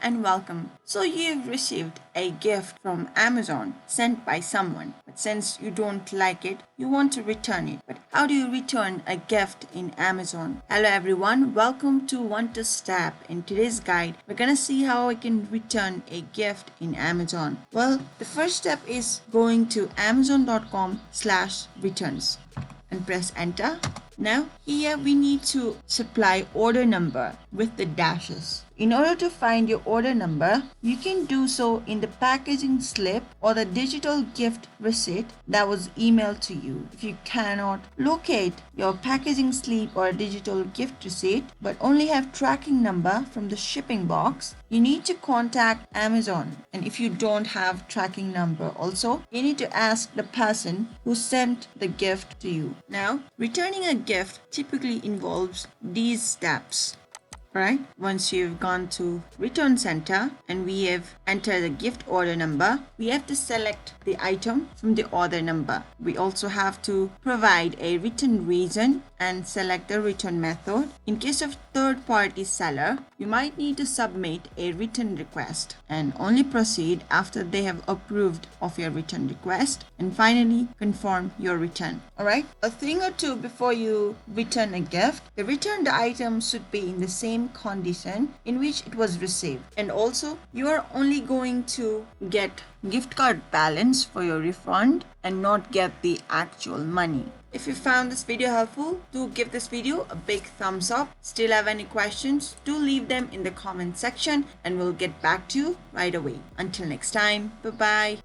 and welcome. So you've received a gift from Amazon sent by someone, but since you don't like it, you want to return it. But how do you return a gift in Amazon? Hello everyone, welcome to One to Step. In today's guide, we're gonna see how I can return a gift in Amazon. Well, the first step is going to amazon.com/returns and press enter. Now here we need to supply order number with the dashes. In order to find your order number, you can do so in the packaging slip or the digital gift receipt that was emailed to you. If you cannot locate your packaging slip or digital gift receipt but only have tracking number from the shipping box, you need to contact Amazon. And if you don't have tracking number also, you need to ask the person who sent the gift to you. Now, returning a gift typically involves these steps. Right? Once you've gone to return center and we have entered the gift order number, we have to select the item from the order number. We also have to provide a written reason and select the return method. In case of third-party seller, you might need to submit a written request and only proceed after they have approved of your return request, and finally confirm your return. Alright? A thing or two before you return a gift, the returned item should be in the same condition in which it was received, and also you are only going to get gift card balance for your refund and not get the actual money. If you found this video helpful, do give this video a big thumbs up. Still have any questions, do leave them in the comment section and we'll get back to you right away. Until next time, bye bye.